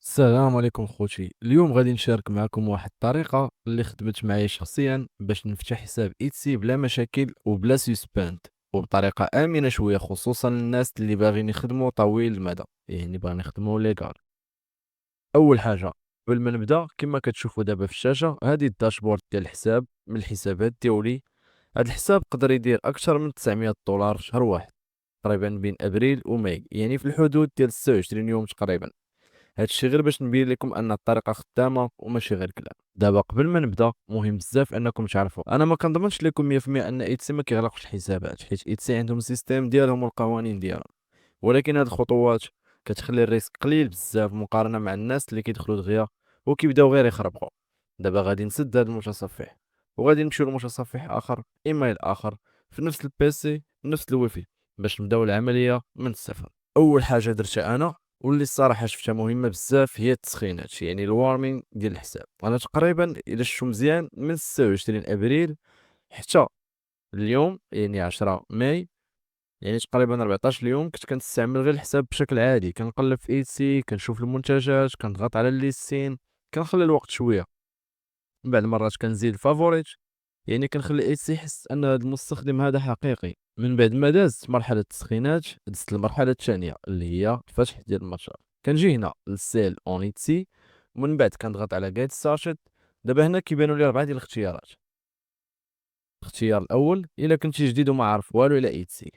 السلام عليكم خوتي. اليوم غادي نشارك معكم واحد الطريقة اللي خدمت معايا شخصيا باش نفتح حساب ايتسي بلا مشاكل وبلا سيسباند، وبطريقة آمنة شوية، خصوصا الناس اللي باغيين يخدموا طويل المدى، يعني باغيين يخدموا ليغال. أول حاجة، قبل ما نبدا، كما كتشوفوا دابا في الشاشة، هذه الداشبورد ديال الحساب من الحسابات ديالي. هذا الحساب قدر يدير أكثر من 900 دولار في شهر واحد، تقريبا بين أبريل وماي، يعني في الحدود ديال 26 يوم تقريبا. هادشي غير باش نبين لكم ان الطريقه خدامه وماشي غير كلام. دابا قبل ما نبدا، مهم بزاف انكم تعرفوا، انا ما كنضمنش لكم 100% ان ايتسي ما كيغلقش الحسابات، حيت ايتسي عندهم سيستيم ديالهم والقوانين ديالهم. ولكن هاد الخطوات كتخلي الريسك قليل بزاف مقارنه مع الناس اللي كيدخلوا دغيا وكيبداو غير يخربقوا. دابا غادي نسد هاد المتصفح وغادي نمشيو لمتصفح اخر، ايميل اخر، في نفس البيسي نفس الويفي، باش نبداو العمليه من الصفر. اول حاجه درتها انا، واللي الصراحه شفتها مهمه بزاف، هي التسخينات، يعني الوارمين ديال الحساب. انا تقريبا الا شفتو مزيان من 26 ابريل حتى اليوم، يعني 10 ماي، يعني تقريبا 14 يوم، كنت كنستعمل غير الحساب بشكل عادي، كنقلب في ايتسي، كنشوف المنتجات، كنضغط على الليستين، كنخلي الوقت شويه. من بعد مرات كنزيد فافوريت، يعني كنخلي ايتسي يحس ان هذا المستخدم هذا حقيقي. من بعد ما دازت مرحله التسخينات، دزت المرحله الثانيه اللي هي الفتح ديال المتجر. كنجي هنا للسيل اون ايتسي، ومن بعد كنضغط على جيت ستارتد. دابا هنا كيبانوا لي 4 ديال الاختيارات. الاختيار الاول الا كنتي جديد وما عارف والو على ايتسي.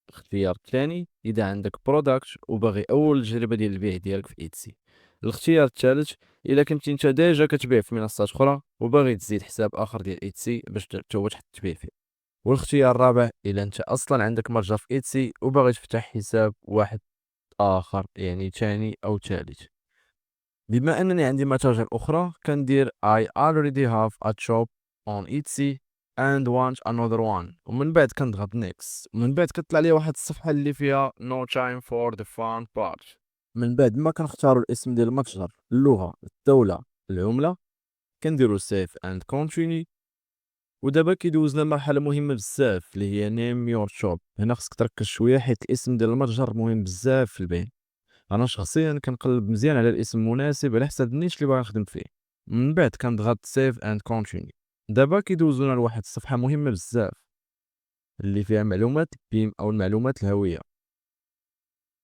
الاختيار الثاني اذا عندك برودكت وباغي اول تجربه ديال البيع ديالك في ايتسي. الاختيار الثالث الا كنتي انت ديجا كتبيع في منصات اخرى وباغي تزيد حساب اخر ديال ايتسي باش حتى هو تحط تبيع فيه. والاختيار الرابع الا انت اصلا عندك متجر في ايتسي وباغي تفتح حساب واحد اخر، يعني ثاني او ثالث. بما انني عندي متاجر اخرى، كندير I already have a shop on Etsy and want another one، ومن بعد كنضغط next، ومن بعد كتطلع لي واحد الصفحه اللي فيها no time for the fun part. من بعد ما كنختاروا الاسم ديال المتجر، اللغه، الدوله، العمله، كنديروا save and continue. ودابا كيدوزنا لمرحله مهمه بزاف اللي هي name your shop. هنا خصك تركز شويه حيت الاسم ديال المتجر مهم بزاف في البيع. انا شخصيا كنقلب مزيان على الاسم المناسب على حسب النيش اللي باغي نخدم فيه. من بعد كنضغط سيف اند كونتينيو. دابا كيدوزونا لواحد الصفحه مهمه بزاف اللي فيها معلومات بيم او المعلومات الهويه،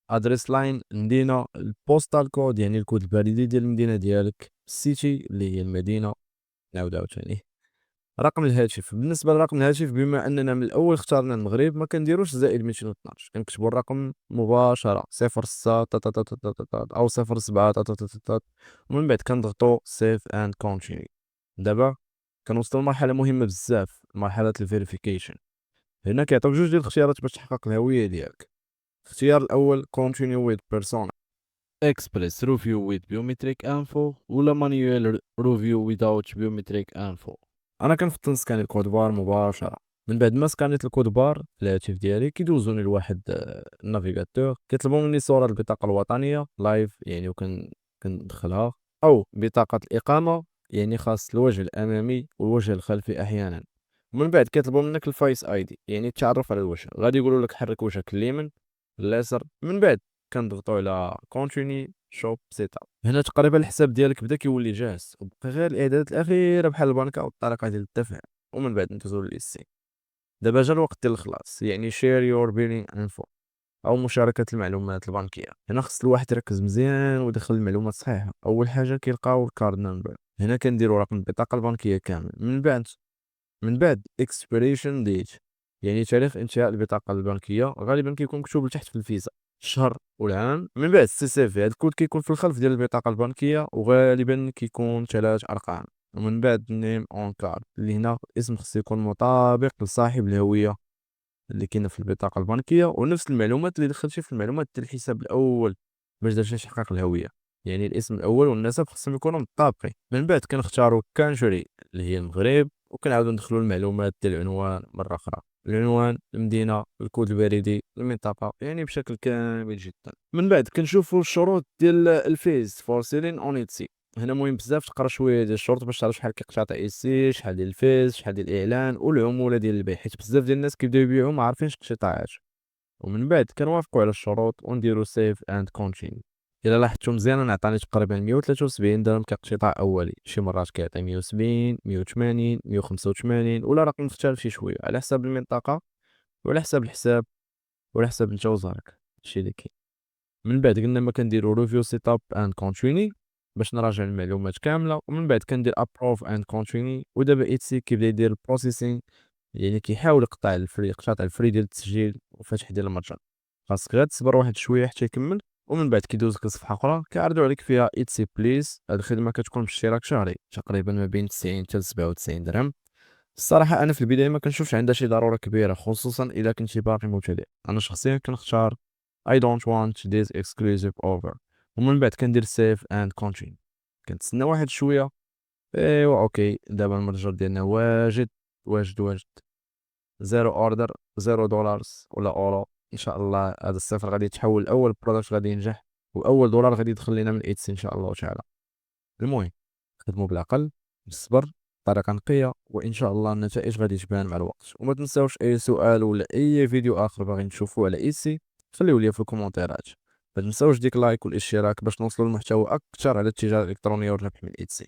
ادريس لاين المدينه، البوستال كود يعني الكود البريدي ديال المدينه ديالك، السيتي اللي هي المدينه، نعاود عاوتاني رقم الهاتف. بالنسبه لرقم الهاتف، بما اننا من الاول اختارنا المغرب، ما كنديروش زائد 212، كنكتبوا الرقم مباشره 06 او 07 ومن بعد كنضغطوا سيف اند كونتينيو. دابا كنوصلوا لمرحله مهمه بزاف، مرحله الفيريفيكيشن. هنا كيعطيوك جوج ديال الاختيارات باش تحقق الهويه ديالك. الاختيار الاول كونتينيو ويز بيرسونا اكسبريس ريفيو ويز بيومتريك انفو، ولا مانيوال ريفيو without بيومتريك انفو. انا كنفضل نسكاني الكود بار مباشره. من بعد ما سكانيت الكود بار في الهاتف ديالي، كيدوزوني لواحد النافيغاتور، كيطلبوا مني صوره البطاقه الوطنيه لايف، يعني كندخلها، او بطاقه الاقامه، يعني خاص الوجه الامامي والوجه الخلفي احيانا. ومن بعد كيطلبوا منك الفايس اي دي، يعني التعرف على الوجه. غادي يقولوا لك حرك وجهك اليمين اليسار. من بعد كنضغطوا على كونتيني شوب سيت اب. هنا تقريبا الحساب ديالك بدا كيولي جاهز، وبقى غير الاعدادات الاخيره بحال البنكه والطريقه ديال الدفع. ومن بعد ندوزو للسي. دابا جا الوقت ديال الخلاص، يعني شير يور بيلينغ انفو او مشاركه المعلومات البنكيه. هنا خص الواحد يركز مزيان ويدخل المعلومات صحيحه. اول حاجه كيلقاو الكارد نمبر، هنا كنديروا رقم البطاقه البنكيه كامل. من بعد اكسبيريشن ديت، يعني تاريخ انتهاء البطاقه البنكيه، غالبا كيكون مكتوب لتحت في الفيزا الشهر والعام. من بعد السي سي في، هذا الكود كيكون في الخلف ديال البطاقه البنكيه، وغالبا كيكون 3 ارقام. ومن بعد نيم اون كارد، اللي هنا الاسم خصو يكون مطابق لصاحب الهويه اللي كاينه في البطاقه البنكيه، ونفس المعلومات اللي دخلتي في المعلومات ديال الحساب الاول باش درتي تحقيق الهويه، يعني الاسم الاول والنسب خصهم يكونوا مطابقين. من بعد كنختاروا كانشري اللي هي المغرب، وكنعاودوا ندخلوا المعلومات ديال العنوان مره اخرى، العنوان، المدينه، الكود البريدي، المنطقه، يعني بشكل كامل جدا. من بعد كنشوفوا الشروط ديال الفيز فور سيلين اون ايتسي. هنا مهم بزاف تقرا شويه ديال الشروط باش تعرف شحال كيقتطع ايسي، شحال ديال الفيز، شحال ديال الاعلان، والعموله ديال البيع، حيت بزاف ديال الناس كيبداو يبيعوا ما عارفينش الاقتطاعات. ومن بعد كنوافقوا على الشروط ونديروا سيف اند كونتينيو. الا لاحظتو مزيان انا عطاني تقريبا 173 درهم كاقتطاع اولي، شي مرات كيعطي 170 180 185 ولا رقم مختلف شي شويه على حساب المنطقه وعلى حساب الحساب وعلى حساب نتا وزارك. هادشي اللي كاين. من بعد قلنا ما كنديرو ريفيو سيت اب اند كونتيني باش نراجع المعلومات كامله، ومن بعد كندير ابروف اند كونتيني. ودابا ايتسي كيبدا يدير البروسيسينغ، يعني كيحاول يقطع قطع الفري ديال التسجيل وفتح ديال المتجر. خاصك غير تصبر واحد شويه حتى يكمل، ومن بعد كيدوزك لصفحه اخرى كيعرضوا عليك فيها ايتسي بليز. هاد الخدمه كتكون باشتراك شهري تقريبا ما بين 90 حتى 97 درهم. الصراحه انا في البدايه ما كنشوفش عندها شي ضروره كبيره، خصوصا اذا كنتي باقي مبتدئ. انا شخصيا كنختار I don't want this exclusive offer، ومن بعد كندير save and continue. كنتسنى واحد شويه. ايوا اوكي، دابا المتجر ديالنا واجد واجد واجد. زيرو اوردر، زيرو دولار ولا اورو. ان شاء الله هذا الصفر غادي يتحول لاول برودكت غادي ينجح، واول دولار غادي يدخل لنا من ايتس ان شاء الله تعالى. المهم، خدموا بالعقل، بالصبر، بطريقه نقيه، وان شاء الله النتائج غادي تبان مع الوقت. وما تنساوش اي سؤال ولا اي فيديو اخر باغي نشوفوه على ايتسي خليوه لي في الكومونتيرات. ما تنساوش ديك لايك والاشتراك باش نوصلوا للمحتوى اكثر على التجاره الالكترونيه والربح من ايتسي.